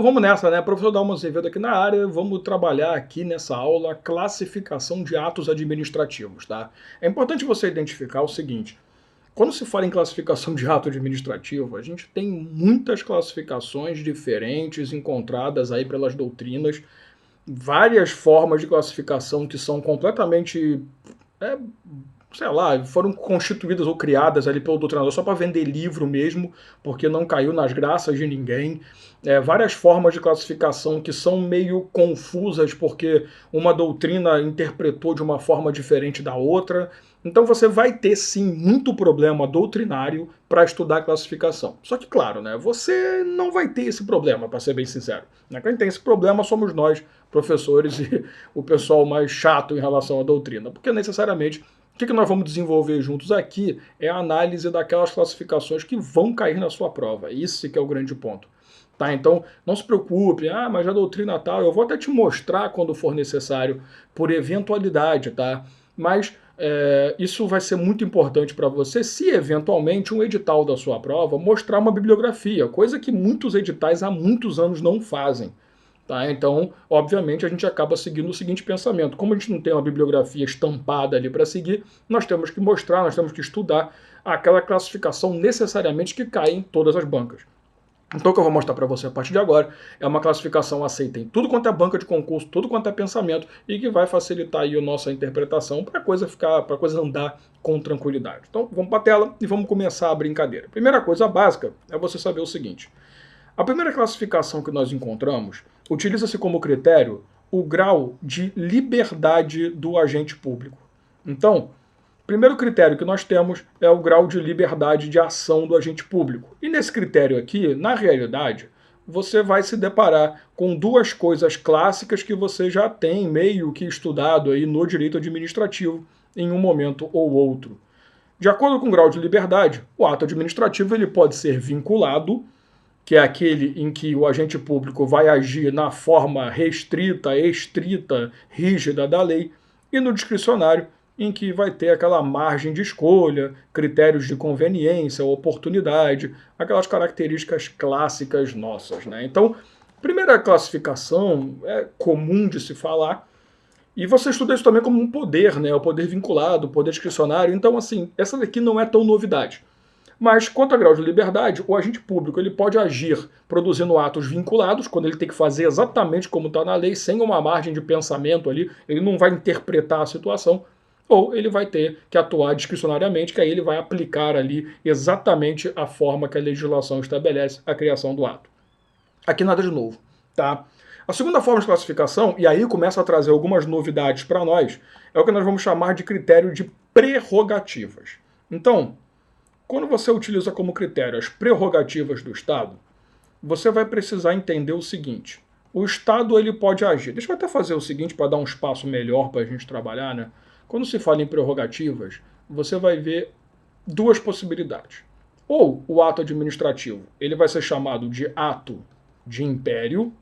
Então vamos nessa, né? Professor Dalmo Azevedo aqui na área, vamos trabalhar aqui nessa aula a classificação de atos administrativos, tá? É importante você identificar o seguinte: quando se fala em classificação de ato administrativo, a gente tem muitas classificações diferentes encontradas aí pelas doutrinas, várias formas de classificação que são completamente, é, sei lá, foram constituídas ou criadas ali pelo doutrinador só para vender livro mesmo, porque não caiu nas graças de ninguém. Várias formas de classificação que são meio confusas porque uma doutrina interpretou de uma forma diferente da outra. Então você vai ter sim muito problema doutrinário para estudar a classificação. Só que claro, né, você não vai ter esse problema, para ser bem sincero. Quem tem esse problema somos nós, professores, e o pessoal mais chato em relação à doutrina, porque necessariamente o que nós vamos desenvolver juntos aqui é a análise daquelas classificações que vão cair na sua prova. Esse que é o grande ponto. Tá? Então, não se preocupe, mas a doutrina tal, eu vou até te mostrar quando for necessário, por eventualidade, tá? Mas isso vai ser muito importante para você se, eventualmente, um edital da sua prova mostrar uma bibliografia, coisa que muitos editais há muitos anos não fazem. Tá? Então, obviamente, a gente acaba seguindo o seguinte pensamento. Como a gente não tem uma bibliografia estampada ali para seguir, nós temos que mostrar, nós temos que estudar aquela classificação necessariamente que cai em todas as bancas. Então, o que eu vou mostrar para você a partir de agora é uma classificação aceita em tudo quanto é banca de concurso, tudo quanto é pensamento, e que vai facilitar aí a nossa interpretação para a coisa andar com tranquilidade. Então, vamos para a tela e vamos começar a brincadeira. Primeira coisa básica é você saber o seguinte: a primeira classificação que nós encontramos utiliza-se como critério o grau de liberdade do agente público. Então, o primeiro critério que nós temos é o grau de liberdade de ação do agente público. E nesse critério aqui, na realidade, você vai se deparar com duas coisas clássicas que você já tem meio que estudado aí no direito administrativo em um momento ou outro. De acordo com o grau de liberdade, o ato administrativo ele pode ser vinculado, que é aquele em que o agente público vai agir na forma restrita, estrita, rígida da lei, e no discricionário, em que vai ter aquela margem de escolha, critérios de conveniência, oportunidade, aquelas características clássicas nossas, né? Então, primeira classificação é comum de se falar, e você estuda isso também como um poder, né? O poder vinculado, o poder discricionário. Então, assim, essa daqui não é tão novidade. Mas, quanto a grau de liberdade, o agente público ele pode agir produzindo atos vinculados, quando ele tem que fazer exatamente como está na lei, sem uma margem de pensamento ali, ele não vai interpretar a situação, ou ele vai ter que atuar discricionariamente, que aí ele vai aplicar ali exatamente a forma que a legislação estabelece a criação do ato. Aqui nada de novo, tá? A segunda forma de classificação, e aí começa a trazer algumas novidades para nós, é o que nós vamos chamar de critério de prerrogativas. Então, quando você utiliza como critério as prerrogativas do Estado, você vai precisar entender o seguinte: o Estado ele pode agir. Deixa eu até fazer o seguinte para dar um espaço melhor para a gente trabalhar, né? Quando se fala em prerrogativas, você vai ver duas possibilidades. Ou o ato administrativo, ele vai ser chamado de ato de império.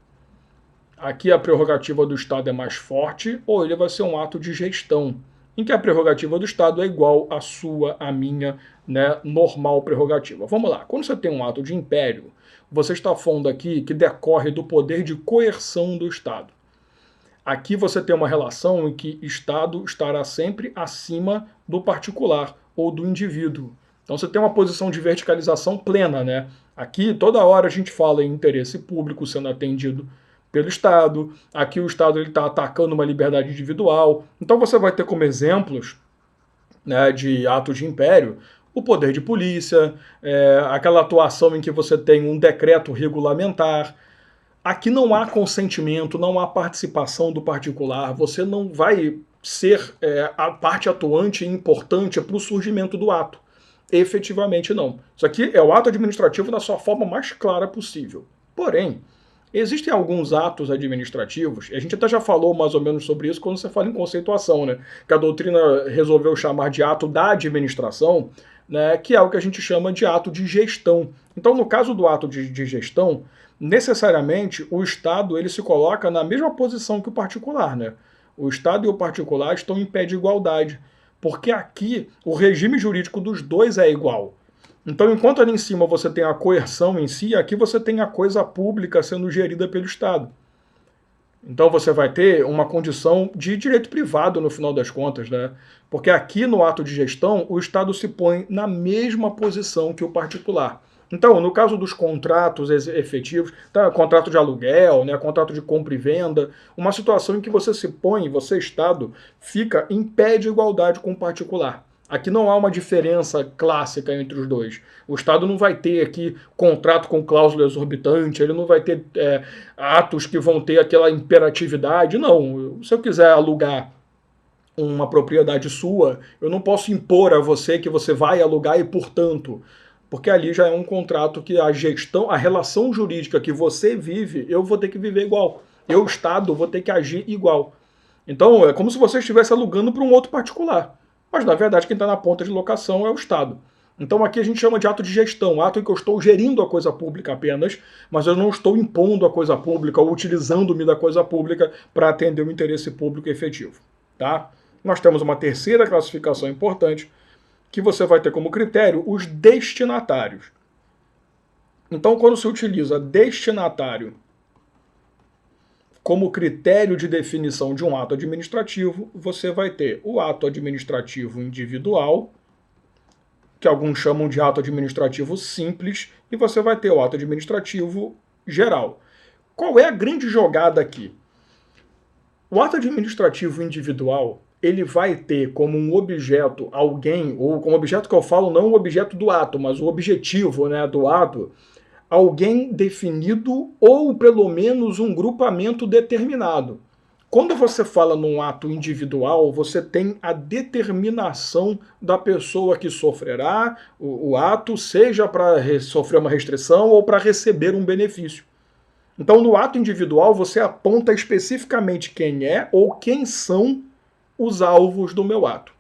Aqui a prerrogativa do Estado é mais forte, ou ele vai ser um ato de gestão, em que a prerrogativa do Estado é igual à sua, à minha, né, normal prerrogativa. Vamos lá, quando você tem um ato de império, você está falando aqui que decorre do poder de coerção do Estado. Aqui você tem uma relação em que Estado estará sempre acima do particular ou do indivíduo. Então você tem uma posição de verticalização plena, né? Aqui toda hora a gente fala em interesse público sendo atendido pelo Estado, aqui o Estado está atacando uma liberdade individual. Então você vai ter como exemplos, né, de atos de império o poder de polícia, aquela atuação em que você tem um decreto regulamentar. Aqui não há consentimento, não há participação do particular, você não vai ser a parte atuante e importante para o surgimento do ato. Efetivamente não. Isso aqui é o ato administrativo na sua forma mais clara possível. Porém, existem alguns atos administrativos, e a gente até já falou mais ou menos sobre isso quando você fala em conceituação, né? Que a doutrina resolveu chamar de ato da administração, né? Que é o que a gente chama de ato de gestão. Então, no caso do ato de gestão, necessariamente o Estado ele se coloca na mesma posição que o particular, né? O Estado e o particular estão em pé de igualdade, porque aqui o regime jurídico dos dois é igual. Então, enquanto ali em cima você tem a coerção em si, aqui você tem a coisa pública sendo gerida pelo Estado. Então você vai ter uma condição de direito privado no final das contas, né? Porque aqui no ato de gestão, o Estado se põe na mesma posição que o particular. Então, no caso dos contratos efetivos, tá, contrato de aluguel, né, contrato de compra e venda, uma situação em que você se põe, você, Estado, fica em pé de igualdade com o particular. Aqui não há uma diferença clássica entre os dois. O Estado não vai ter aqui contrato com cláusula exorbitante, ele não vai ter atos que vão ter aquela imperatividade. Não, se eu quiser alugar uma propriedade sua, eu não posso impor a você que você vai alugar e, portanto, porque ali já é um contrato que a gestão, a relação jurídica que você vive, eu vou ter que viver igual. Eu, Estado, vou ter que agir igual. Então, é como se você estivesse alugando para um outro particular. Mas, na verdade, quem está na ponta de locação é o Estado. Então, aqui a gente chama de ato de gestão, ato em que eu estou gerindo a coisa pública apenas, mas eu não estou impondo a coisa pública ou utilizando-me da coisa pública para atender o interesse público efetivo. Tá? Nós temos uma terceira classificação importante, que você vai ter como critério os destinatários. Então, quando se utiliza destinatário como critério de definição de um ato administrativo, você vai ter o ato administrativo individual, que alguns chamam de ato administrativo simples, e você vai ter o ato administrativo geral. Qual é a grande jogada aqui? O ato administrativo individual, ele vai ter como um objeto alguém, ou como objeto que eu falo, não o objeto do ato, mas o objetivo, né, do ato, alguém definido ou pelo menos um grupamento determinado. Quando você fala num ato individual, você tem a determinação da pessoa que sofrerá o ato, seja para sofrer uma restrição ou para receber um benefício. Então, no ato individual, você aponta especificamente quem é ou quem são os alvos do meu ato.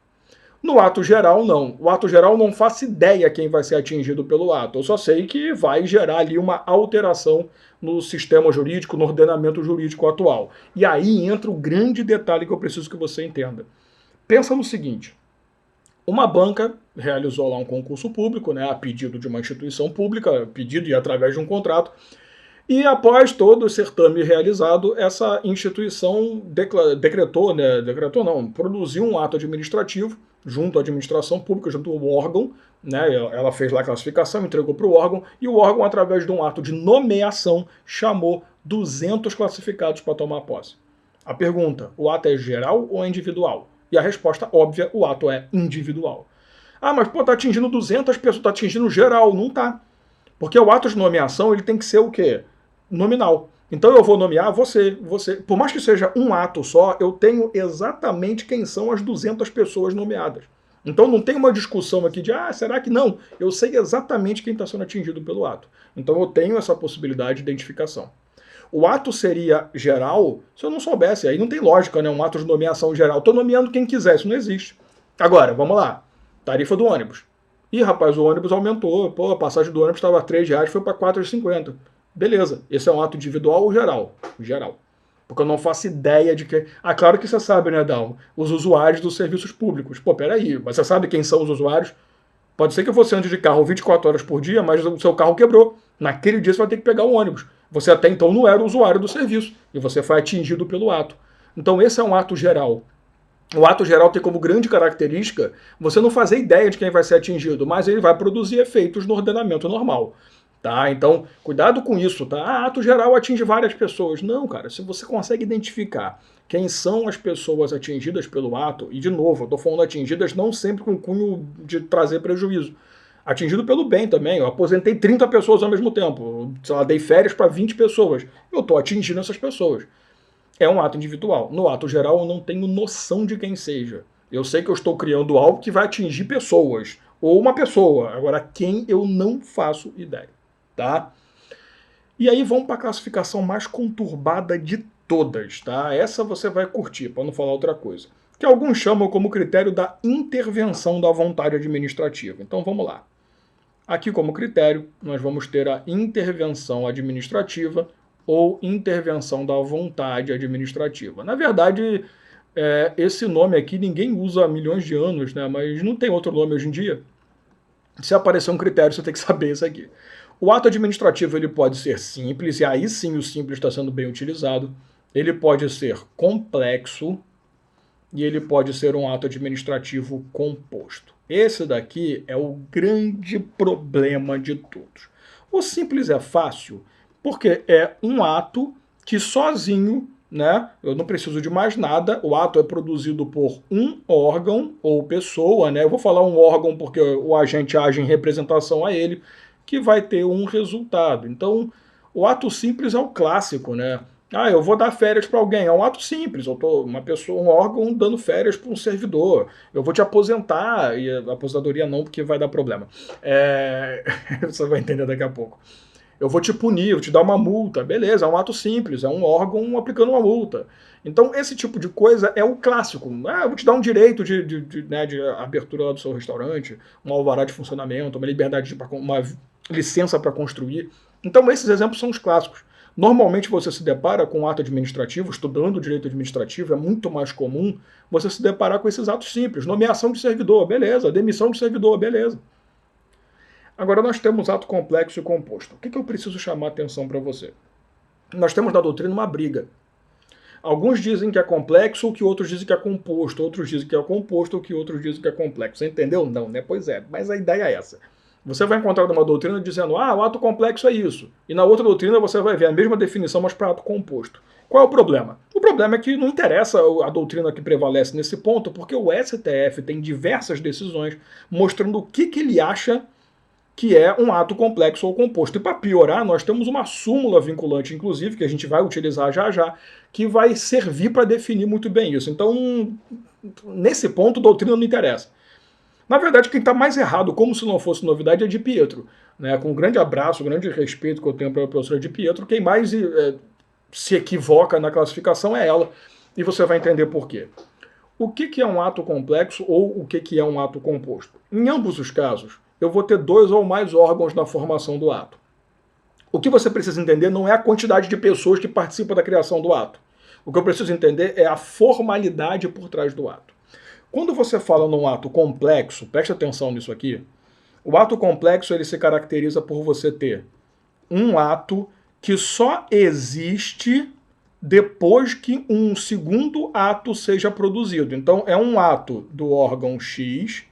No ato geral, não. O ato geral não faço ideia quem vai ser atingido pelo ato. Eu só sei que vai gerar ali uma alteração no sistema jurídico, no ordenamento jurídico atual. E aí entra o grande detalhe que eu preciso que você entenda. Pensa no seguinte: uma banca realizou lá um concurso público, né, a pedido de uma instituição pública, pedido e através de um contrato, e após todo o certame realizado, essa instituição produziu um ato administrativo junto à administração pública, junto ao órgão, né, ela fez lá a classificação, entregou para o órgão, e o órgão, através de um ato de nomeação, chamou 200 classificados para tomar posse. A pergunta, o ato é geral ou é individual? E a resposta óbvia, o ato é individual. Ah, mas pô, tá atingindo 200 pessoas, tá atingindo geral. Não tá. Porque o ato de nomeação, ele tem que ser o quê? Nominal. Então eu vou nomear você. Por mais que seja um ato só, eu tenho exatamente quem são as 200 pessoas nomeadas. Então não tem uma discussão aqui de, será que não? Eu sei exatamente quem está sendo atingido pelo ato. Então eu tenho essa possibilidade de identificação. O ato seria geral se eu não soubesse. Aí não tem lógica, né? Um ato de nomeação geral. Estou nomeando quem quiser, isso não existe. Agora, vamos lá. Tarifa do ônibus. Ih, rapaz, o ônibus aumentou. Pô, a passagem do ônibus estava R$3, foi para R$4,50. Beleza, esse é um ato individual ou geral? Geral. Porque eu não faço ideia de quem... claro que você sabe, né, Dal? Os usuários dos serviços públicos. Pô, peraí, mas você sabe quem são os usuários? Pode ser que você ande de carro 24 horas por dia, mas o seu carro quebrou. Naquele dia você vai ter que pegar o ônibus. Você até então não era usuário do serviço. E você foi atingido pelo ato. Então esse é um ato geral. O ato geral tem como grande característica você não fazer ideia de quem vai ser atingido, mas ele vai produzir efeitos no ordenamento normal. Tá? Então, cuidado com isso, tá? Ato geral atinge várias pessoas. Não, cara, se você consegue identificar quem são as pessoas atingidas pelo ato, e de novo, eu estou falando atingidas não sempre com cunho de trazer prejuízo. Atingido pelo bem também. Eu aposentei 30 pessoas ao mesmo tempo. Sei lá, dei férias para 20 pessoas. Eu estou atingindo essas pessoas. É um ato individual. No ato geral, eu não tenho noção de quem seja. Eu sei que eu estou criando algo que vai atingir pessoas. Ou uma pessoa. Agora, quem eu não faço ideia. Tá? E aí vamos para a classificação mais conturbada de todas, tá? Essa você vai curtir, para não falar outra coisa. Que alguns chamam como critério da intervenção da vontade administrativa. Então vamos lá. Aqui como critério, nós vamos ter a intervenção administrativa ou intervenção da vontade administrativa. Na verdade, esse nome aqui ninguém usa há milhões de anos, né? Mas não tem outro nome hoje em dia. Se aparecer um critério, você tem que saber isso aqui. O ato administrativo ele pode ser simples, e aí sim o simples está sendo bem utilizado. Ele pode ser complexo e ele pode ser um ato administrativo composto. Esse daqui é o grande problema de todos. O simples é fácil porque é um ato que sozinho, né, eu não preciso de mais nada, o ato é produzido por um órgão ou pessoa, né, eu vou falar um órgão porque o agente age em representação a ele, que vai ter um resultado. Então, o ato simples é o clássico, né? Ah, eu vou dar férias para alguém. É um ato simples. Eu tô uma pessoa, um órgão dando férias para um servidor. Eu vou te aposentar. E a aposentadoria não, porque vai dar problema. Você vai entender daqui a pouco. Eu vou te punir, vou te dar uma multa. Beleza, é um ato simples. É um órgão aplicando uma multa. Então, esse tipo de coisa é o clássico. Ah, eu vou te dar um direito de abertura lá do seu restaurante, um alvará de funcionamento, uma liberdade, uma licença para construir. Então, esses exemplos são os clássicos. Normalmente você se depara com um ato administrativo, estudando direito administrativo, é muito mais comum você se deparar com esses atos simples. Nomeação de servidor, beleza. Demissão de servidor, beleza. Agora nós temos ato complexo e composto. O que eu preciso chamar a atenção para você? Nós temos na doutrina uma briga. Alguns dizem que é complexo, o que outros dizem que é composto. Outros dizem que é composto, o que outros dizem que é complexo. Você entendeu? Não, né? Pois é, mas a ideia é essa. Você vai encontrar numa doutrina dizendo, o ato complexo é isso. E na outra doutrina você vai ver a mesma definição, mas para ato composto. Qual é o problema? O problema é que não interessa a doutrina que prevalece nesse ponto, porque o STF tem diversas decisões mostrando o que ele acha que é um ato complexo ou composto. E para piorar, nós temos uma súmula vinculante, inclusive, que a gente vai utilizar já já, que vai servir para definir muito bem isso. Então, nesse ponto, doutrina não interessa. Na verdade, quem está mais errado, como se não fosse novidade, é de Pietro. Né? Com um grande abraço, um grande respeito que eu tenho para a professora de Pietro, quem mais se equivoca na classificação é ela. E você vai entender por quê. O que é um ato complexo ou o que é um ato composto? Em ambos os casos, eu vou ter dois ou mais órgãos na formação do ato. O que você precisa entender não é a quantidade de pessoas que participam da criação do ato. O que eu preciso entender é a formalidade por trás do ato. Quando você fala num ato complexo, preste atenção nisso aqui, o ato complexo ele se caracteriza por você ter um ato que só existe depois que um segundo ato seja produzido. Então, é um ato do órgão X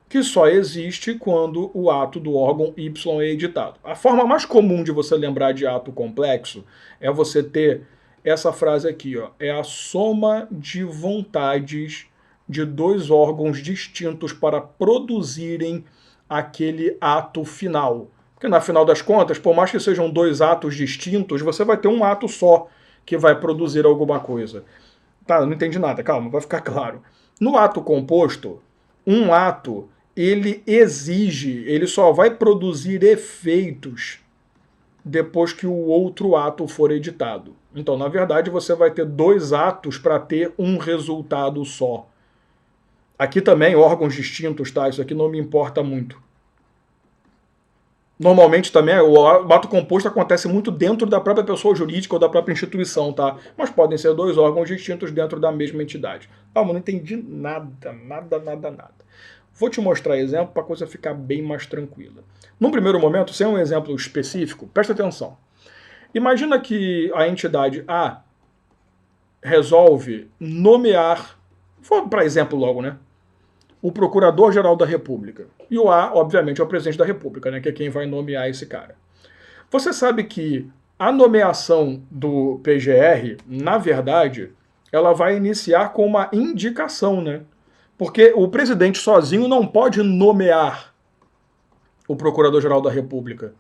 que só existe quando o ato do órgão Y é editado. A forma mais comum de você lembrar de ato complexo é você ter essa frase aqui, ó, é a soma de vontades de dois órgãos distintos para produzirem aquele ato final. Porque, na final das contas, por mais que sejam dois atos distintos, você vai ter um ato só que vai produzir alguma coisa. Tá, não entendi nada, calma, vai ficar claro. No ato composto, um ato, ele exige, ele só vai produzir efeitos depois que o outro ato for editado. Então, na verdade, você vai ter dois atos para ter um resultado só. Aqui também, órgãos distintos, tá? Isso aqui não me importa muito. Normalmente também o ato composto acontece muito dentro da própria pessoa jurídica ou da própria instituição, tá? Mas podem ser dois órgãos distintos dentro da mesma entidade. Calma, não entendi nada. Vou te mostrar exemplo para a coisa ficar bem mais tranquila. Num primeiro momento, sem um exemplo específico, presta atenção. Imagina que a entidade A resolve nomear, vou para exemplo logo, né? O Procurador-Geral da República. E o A, obviamente, é o Presidente da República, né? Que é quem vai nomear esse cara. Você sabe que a nomeação do PGR, na verdade, ela vai iniciar com uma indicação, né? Porque o presidente sozinho não pode nomear o Procurador-Geral da República.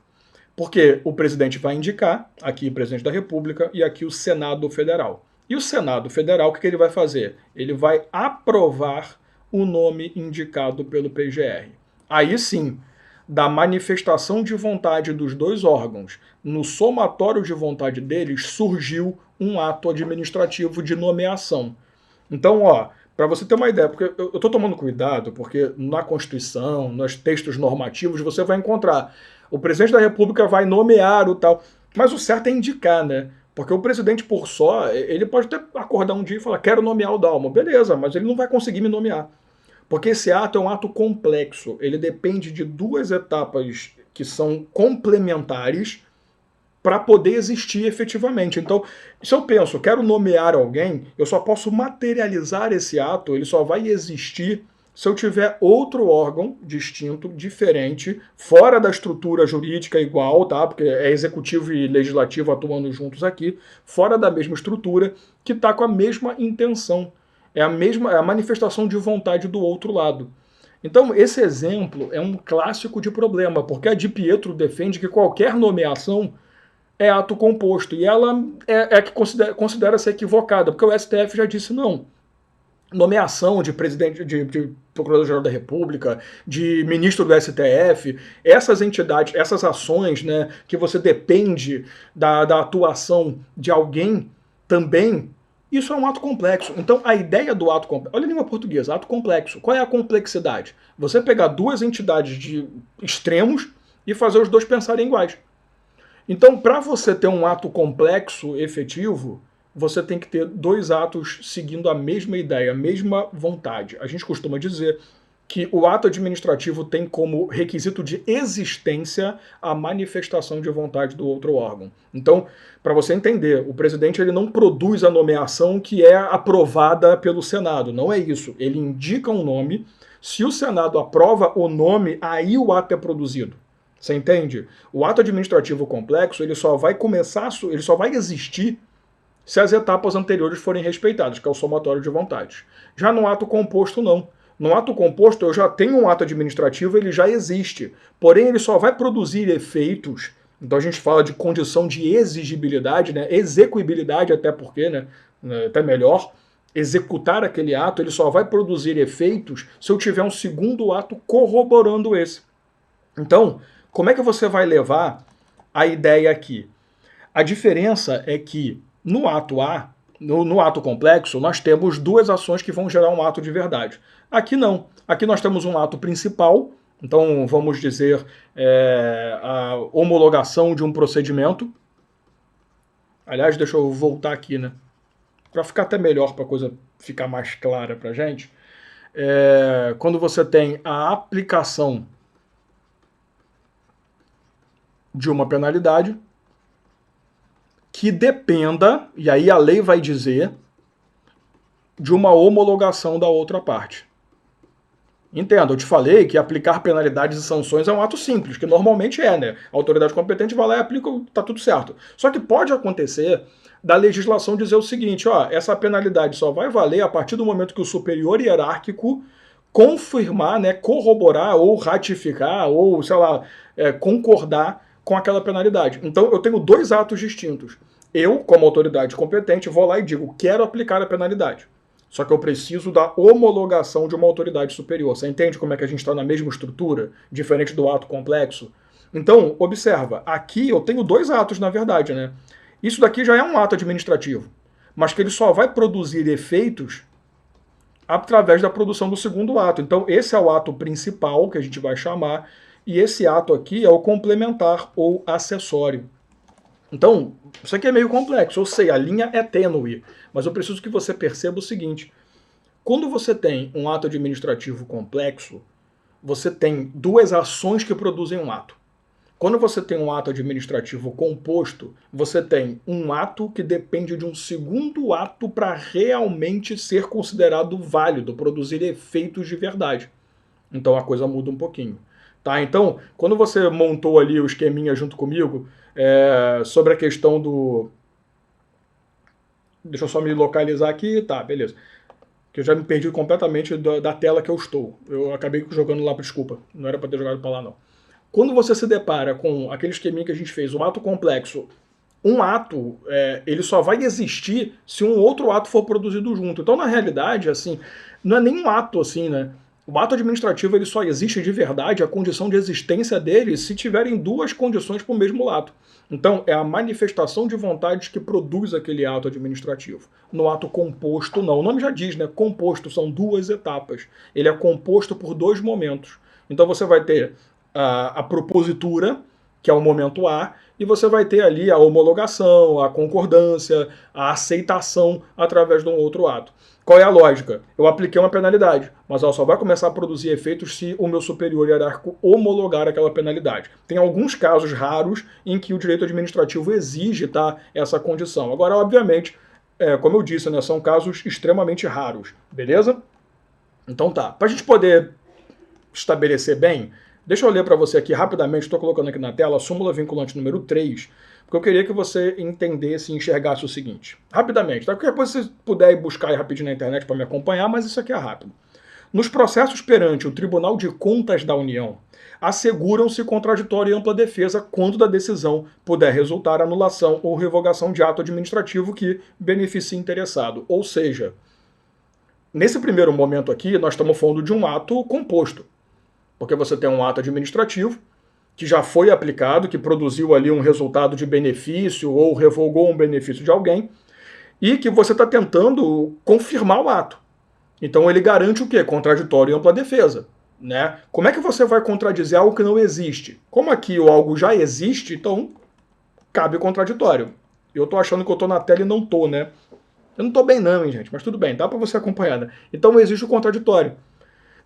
Porque o presidente vai indicar, aqui o Presidente da República, e aqui o Senado Federal. E o Senado Federal, o que ele vai fazer? Ele vai aprovar o nome indicado pelo PGR. Aí sim, da manifestação de vontade dos dois órgãos, no somatório de vontade deles, surgiu um ato administrativo de nomeação. Então, ó, para você ter uma ideia, porque eu estou tomando cuidado, porque na Constituição, nos textos normativos, você vai encontrar o presidente da República vai nomear o tal, mas o certo é indicar, né? Porque o presidente por só, ele pode até acordar um dia e falar, quero nomear o Dalmo. Beleza, mas ele não vai conseguir me nomear. Porque esse ato é um ato complexo, ele depende de duas etapas que são complementares para poder existir efetivamente. Então, se eu penso, quero nomear alguém, eu só posso materializar esse ato, ele só vai existir se eu tiver outro órgão distinto, diferente, fora da estrutura jurídica igual, tá? Porque é executivo e legislativo atuando juntos aqui, fora da mesma estrutura, que está com a mesma intenção. É a manifestação de vontade do outro lado. Então, esse exemplo é um clássico de problema, porque a Di Pietro defende que qualquer nomeação é ato composto, e ela é que considera-se equivocada, porque o STF já disse não. Nomeação de presidente, de Procurador-Geral da República, de ministro do STF, essas entidades, essas ações, né, que você depende da atuação de alguém também, isso é um ato complexo. Então, a ideia do ato complexo... Olha a língua portuguesa, ato complexo. Qual é a complexidade? Você pegar duas entidades de extremos e fazer os dois pensarem iguais. Então, para você ter um ato complexo, efetivo, você tem que ter dois atos seguindo a mesma ideia, a mesma vontade. A gente costuma dizer que o ato administrativo tem como requisito de existência a manifestação de vontade do outro órgão. Então, para você entender, o presidente ele não produz a nomeação que é aprovada pelo Senado. Não é isso. Ele indica um nome. Se o Senado aprova o nome, aí o ato é produzido. Você entende? O ato administrativo complexo ele só vai existir se as etapas anteriores forem respeitadas, que é o somatório de vontades. Já no ato composto, não. No ato composto, eu já tenho um ato administrativo, ele já existe. Porém, ele só vai produzir efeitos. Então a gente fala de condição de exigibilidade, né? Execuibilidade até porque, né? Até melhor. Executar aquele ato, ele só vai produzir efeitos se eu tiver um segundo ato corroborando esse. Então, como é que você vai levar a ideia aqui? A diferença é que no ato A, no ato complexo, nós temos duas ações que vão gerar um ato de verdade. Aqui não. Aqui nós temos um ato principal, então vamos dizer a homologação de um procedimento. Aliás, deixa eu voltar aqui, né? Para ficar até melhor, para a coisa ficar mais clara para a gente. Quando você tem a aplicação de uma penalidade que dependa, e aí a lei vai dizer, de uma homologação da outra parte. Entenda, eu te falei que aplicar penalidades e sanções é um ato simples, que normalmente né? A autoridade competente vai lá e aplica, tá tudo certo. Só que pode acontecer da legislação dizer o seguinte, ó, essa penalidade só vai valer a partir do momento que o superior hierárquico confirmar, né, corroborar ou ratificar ou, sei lá, concordar com aquela penalidade. Então eu tenho dois atos distintos. Eu, como autoridade competente, vou lá e digo, quero aplicar a penalidade. Só que eu preciso da homologação de uma autoridade superior. Você entende como é que a gente está na mesma estrutura, diferente do ato complexo? Então, observa, aqui eu tenho dois atos, na verdade, né? Isso daqui já é um ato administrativo, mas que ele só vai produzir efeitos através da produção do segundo ato. Então, esse é o ato principal, que a gente vai chamar, e esse ato aqui é o complementar ou acessório. Então, isso aqui é meio complexo, eu sei, a linha é tênue, mas eu preciso que você perceba o seguinte. Quando você tem um ato administrativo complexo, você tem duas ações que produzem um ato. Quando você tem um ato administrativo composto, você tem um ato que depende de um segundo ato para realmente ser considerado válido, produzir efeitos de verdade. Então a coisa muda um pouquinho. Tá? Então, quando você montou ali o esqueminha junto comigo, sobre a questão do... Deixa eu só me localizar aqui. Tá, beleza. Que eu já me perdi completamente da tela que eu estou. Eu acabei jogando lá, desculpa. Não era para ter jogado para lá, não. Quando você se depara com aquele esqueminha que a gente fez, um ato complexo, um ato, ele só vai existir se um outro ato for produzido junto. Então, na realidade, assim, não é nem um ato, assim, né? O ato administrativo ele só existe de verdade, a condição de existência dele, se tiverem duas condições para o mesmo ato. Então, é a manifestação de vontade que produz aquele ato administrativo. No ato composto, não. O nome já diz, né? Composto, são duas etapas. Ele é composto por dois momentos. Então, você vai ter a propositura, que é o momento A, e você vai ter ali a homologação, a concordância, a aceitação através de um outro ato. Qual é a lógica? Eu apliquei uma penalidade, mas ela só vai começar a produzir efeitos se o meu superior hierárquico homologar aquela penalidade. Tem alguns casos raros em que o direito administrativo exige, tá, essa condição. Agora, obviamente, como eu disse, né, são casos extremamente raros, beleza? Então tá, para a gente poder estabelecer bem, deixa eu ler para você aqui rapidamente, estou colocando aqui na tela a súmula vinculante número 3, porque eu queria que você entendesse e enxergasse o seguinte. Rapidamente, tá? Qualquer coisa você puder ir buscar aí rapidinho na internet para me acompanhar, mas isso aqui é rápido. Nos processos perante o Tribunal de Contas da União, asseguram-se contraditória e ampla defesa quando da decisão puder resultar anulação ou revogação de ato administrativo que beneficie interessado. Ou seja, nesse primeiro momento aqui, nós estamos falando de um ato composto, porque você tem um ato administrativo que já foi aplicado, que produziu ali um resultado de benefício ou revogou um benefício de alguém, e que você está tentando confirmar o ato. Então ele garante o quê? Contraditório e ampla defesa. Né? Como é que você vai contradizer algo que não existe? Como aqui o algo já existe, então cabe contraditório. Eu estou achando que eu estou na tela e não estou, né? Eu não estou bem não, hein, gente, mas tudo bem, dá para você acompanhar. Né? Então existe o contraditório.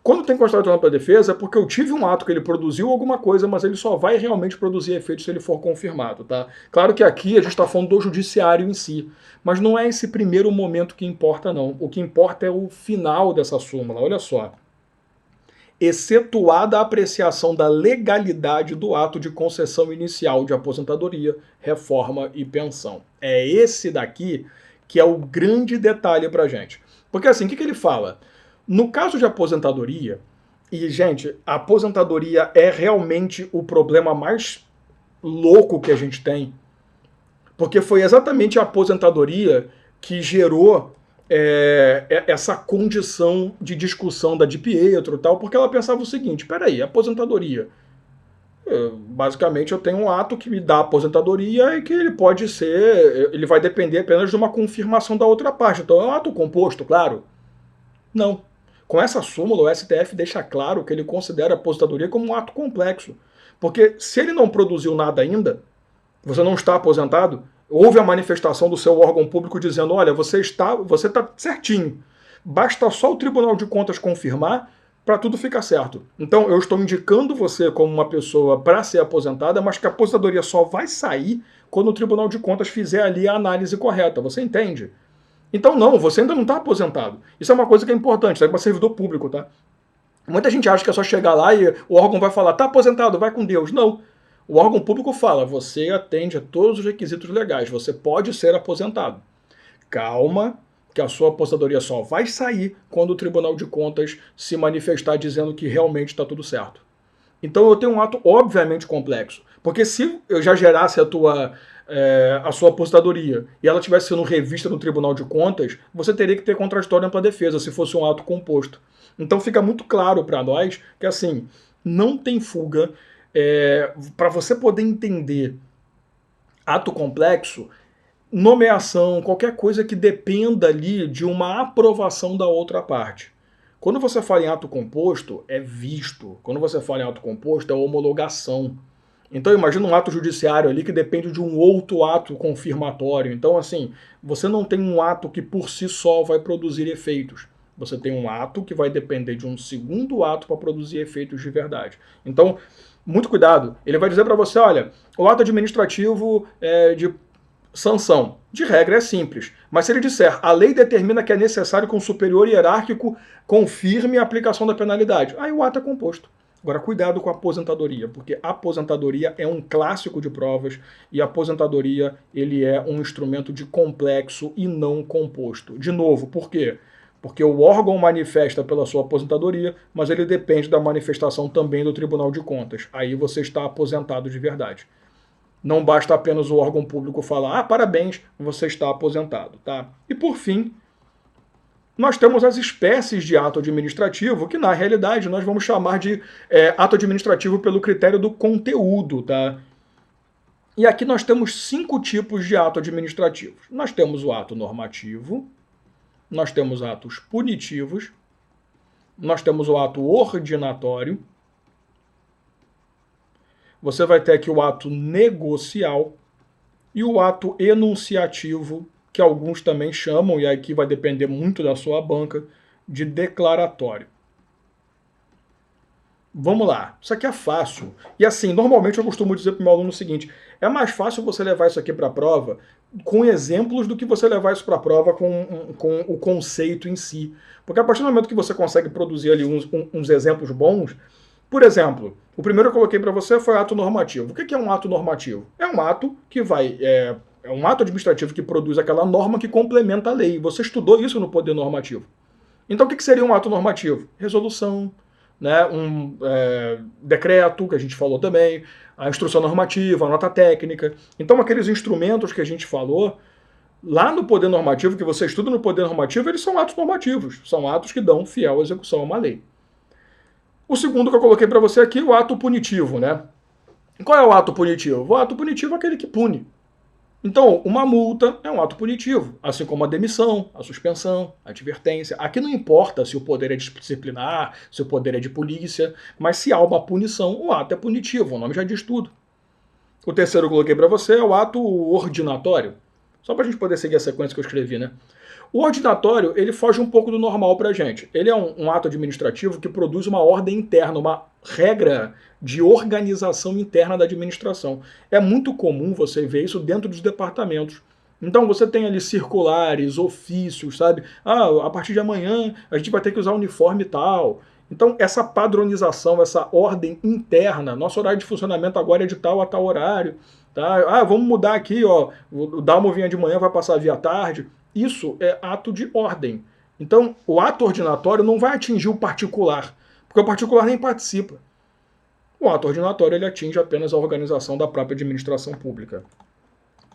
Quando tem contraditório para defesa, é porque eu tive um ato que ele produziu alguma coisa, mas ele só vai realmente produzir efeito se ele for confirmado, tá? Claro que aqui a gente está falando do judiciário em si, mas não é esse primeiro momento que importa, não. O que importa é o final dessa súmula, olha só. Excetuada a apreciação da legalidade do ato de concessão inicial de aposentadoria, reforma e pensão. É esse daqui que é o grande detalhe pra gente. Porque assim, o que ele fala? No caso de aposentadoria, e gente, a aposentadoria é realmente o problema mais louco que a gente tem, porque foi exatamente a aposentadoria que gerou essa condição de discussão da Di Pietro e tal, porque ela pensava o seguinte, peraí, aposentadoria, basicamente eu tenho um ato que me dá aposentadoria e que ele pode ser, ele vai depender apenas de uma confirmação da outra parte, então é um ato composto, claro. Não. Com essa súmula, o STF deixa claro que ele considera a aposentadoria como um ato complexo. Porque se ele não produziu nada ainda, você não está aposentado, houve a manifestação do seu órgão público dizendo, olha, você está certinho. Basta só o Tribunal de Contas confirmar para tudo ficar certo. Então eu estou indicando você como uma pessoa para ser aposentada, mas que a aposentadoria só vai sair quando o Tribunal de Contas fizer ali a análise correta. Você entende? Então não, você ainda não está aposentado. Isso é uma coisa que é importante, isso é para servidor público, tá? Muita gente acha que é só chegar lá e o órgão vai falar, tá aposentado, vai com Deus. Não. O órgão público fala, você atende a todos os requisitos legais, você pode ser aposentado. Calma, que a sua aposentadoria só vai sair quando o Tribunal de Contas se manifestar dizendo que realmente está tudo certo. Então eu tenho um ato obviamente complexo, porque se eu já gerasse a sua aposentadoria e ela estivesse sendo revista no Tribunal de Contas, você teria que ter contraditório ampla defesa se fosse um ato composto. Então fica muito claro para nós que assim, não tem fuga. Para você poder entender ato complexo, nomeação, qualquer coisa que dependa ali de uma aprovação da outra parte. Quando você fala em ato composto, é visto. Quando você fala em ato composto, é homologação. Então imagina um ato judiciário ali que depende de um outro ato confirmatório. Então assim, você não tem um ato que por si só vai produzir efeitos. Você tem um ato que vai depender de um segundo ato para produzir efeitos de verdade. Então, muito cuidado. Ele vai dizer para você, olha, o ato administrativo de sanção, de regra, é simples. Mas se ele disser, a lei determina que é necessário que um superior hierárquico confirme a aplicação da penalidade, aí o ato é composto. Agora, cuidado com a aposentadoria, porque a aposentadoria é um clássico de provas e a aposentadoria ele é um instrumento de complexo e não composto. De novo, por quê? Porque o órgão manifesta pela sua aposentadoria, mas ele depende da manifestação também do Tribunal de Contas. Aí você está aposentado de verdade. Não basta apenas o órgão público falar, parabéns, você está aposentado. Tá? E por fim, nós temos as espécies de ato administrativo, que na realidade nós vamos chamar de ato administrativo pelo critério do conteúdo. Tá? E aqui nós temos 5 tipos de ato administrativos. Nós temos o ato normativo, nós temos atos punitivos, nós temos o ato ordinatório, você vai ter aqui o ato negocial e o ato enunciativo que alguns também chamam, e aqui vai depender muito da sua banca, de declaratório. Vamos lá, isso aqui é fácil. E assim, normalmente eu costumo dizer para o meu aluno o seguinte: é mais fácil você levar isso aqui para a prova com exemplos do que você levar isso para a prova com o conceito em si. Porque a partir do momento que você consegue produzir ali uns exemplos bons, por exemplo, o primeiro que eu coloquei para você foi ato normativo. O que é um ato normativo? É um ato que é um ato administrativo que produz aquela norma que complementa a lei. Você estudou isso no poder normativo. Então o que seria um ato normativo? Resolução, né, decreto, que a gente falou também, a instrução normativa, a nota técnica. Então aqueles instrumentos que a gente falou, lá no poder normativo, que você estuda no poder normativo, eles são atos normativos, são atos que dão fiel execução a uma lei. O segundo que eu coloquei para você aqui, o ato punitivo, né? Qual é o ato punitivo? O ato punitivo é aquele que pune. Então, uma multa é um ato punitivo, assim como a demissão, a suspensão, a advertência. Aqui não importa se o poder é disciplinar, se o poder é de polícia, mas se há uma punição, o ato é punitivo, o nome já diz tudo. O terceiro que eu coloquei para você é o ato ordinatório, só para a gente poder seguir a sequência que eu escrevi, né? O ordinatório, ele foge um pouco do normal para a gente. Ele é um ato administrativo que produz uma ordem interna, uma regra de organização interna da administração. É muito comum você ver isso dentro dos departamentos. Então você tem ali circulares, ofícios, sabe? Ah, a partir de amanhã a gente vai ter que usar uniforme e tal. Então essa padronização, essa ordem interna, nosso horário de funcionamento agora é de tal a tal horário. Tá? Ah, vamos mudar aqui, ó, o Dalmo vinha de manhã, vai passar via tarde. Isso é ato de ordem. Então, o ato ordinatório não vai atingir o particular, porque o particular nem participa. O ato ordinatório ele atinge apenas a organização da própria administração pública.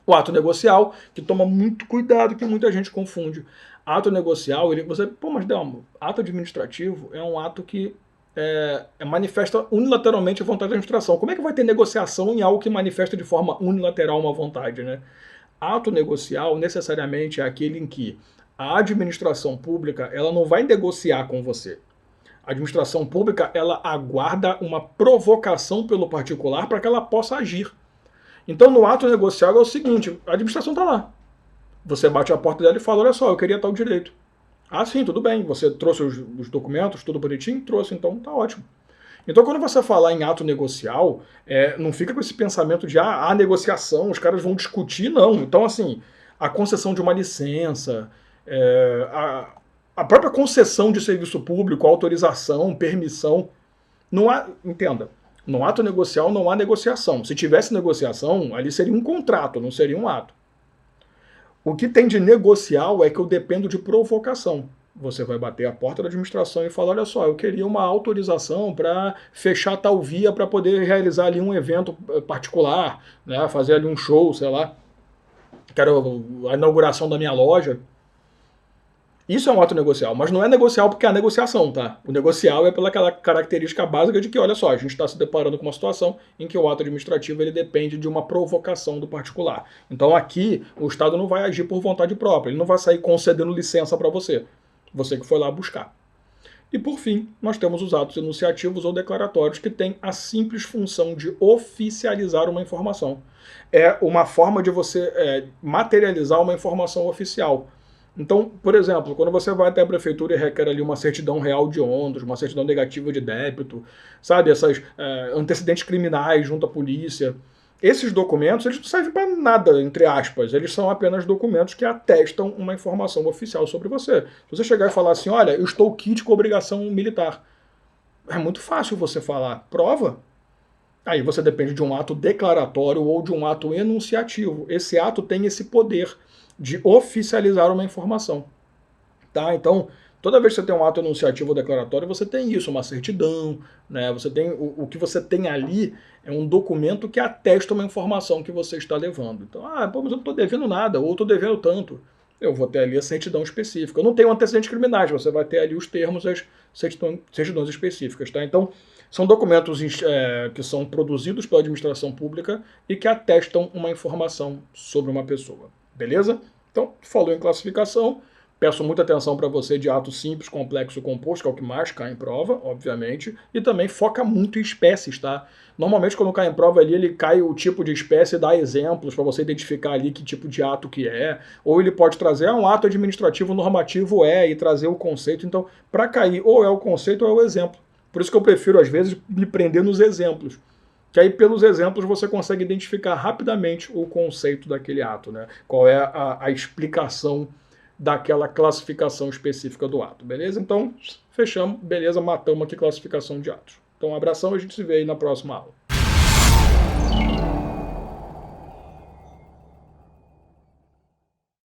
O ato negocial, que toma muito cuidado, que muita gente confunde. Ato negocial, mas Delmo, ato administrativo é um ato que manifesta unilateralmente a vontade da administração. Como é que vai ter negociação em algo que manifesta de forma unilateral uma vontade, né? Ato negocial necessariamente é aquele em que a administração pública ela não vai negociar com você. A administração pública ela aguarda uma provocação pelo particular para que ela possa agir. Então no ato negocial é o seguinte, a administração está lá. Você bate a porta dela e fala, olha só, eu queria tal direito. Ah, sim, tudo bem, você trouxe os documentos, tudo bonitinho? Trouxe, então tá ótimo. Então, quando você falar em ato negocial, não fica com esse pensamento de há negociação, os caras vão discutir, não. Então, assim, a concessão de uma licença, a própria concessão de serviço público, autorização, permissão, não há, entenda, no ato negocial não há negociação. Se tivesse negociação, ali seria um contrato, não seria um ato. O que tem de negocial é que eu dependo de provocação. Você vai bater a porta da administração e falar, olha só, eu queria uma autorização para fechar tal via para poder realizar ali um evento particular, né, fazer ali um show, sei lá, quero a inauguração da minha loja. Isso é um ato negocial, mas não é negocial porque é a negociação, tá? O negocial é pela aquela característica básica de que, olha só, a gente está se deparando com uma situação em que o ato administrativo ele depende de uma provocação do particular. Então aqui o Estado não vai agir por vontade própria, ele não vai sair concedendo licença para você. Você que foi lá buscar. E por fim, nós temos os atos enunciativos ou declaratórios que têm a simples função de oficializar uma informação. É uma forma de você materializar uma informação oficial. Então, por exemplo, quando você vai até a prefeitura e requer ali uma certidão real de ônus, uma certidão negativa de débito, sabe, essas antecedentes criminais junto à polícia, esses documentos eles não servem para nada, entre aspas, eles são apenas documentos que atestam uma informação oficial sobre você. Se você chegar e falar assim, olha, eu estou quite com obrigação militar, é muito fácil você falar, prova. Aí você depende de um ato declaratório ou de um ato enunciativo. Esse ato tem esse poder de oficializar uma informação. Tá? Então, toda vez que você tem um ato enunciativo ou declaratório, você tem isso, uma certidão, né? Você tem, o que você tem ali é um documento que atesta uma informação que você está levando. Então, mas eu não estou devendo nada, ou estou devendo tanto. Eu vou ter ali a certidão específica. Eu não tenho antecedentes criminais, você vai ter ali os termos, as certidões específicas. Tá? Então, são documentos que são produzidos pela administração pública e que atestam uma informação sobre uma pessoa. Beleza? Então, falou em classificação, Peço muita atenção para você de ato simples, complexo, composto, que é o que mais cai em prova, obviamente, e também foca muito em espécies, tá? Normalmente quando cai em prova ali, ele cai o tipo de espécie e dá exemplos para você identificar ali que tipo de ato que é, ou ele pode trazer um ato administrativo normativo e trazer o conceito. Então, para cair, ou é o conceito ou é o exemplo. Por isso que eu prefiro, às vezes, me prender nos exemplos. Que aí, pelos exemplos, você consegue identificar rapidamente o conceito daquele ato, né? Qual é a explicação daquela classificação específica do ato, beleza? Então, fechamos, beleza, matamos aqui classificação de atos. Então, um abração, a gente se vê aí na próxima aula.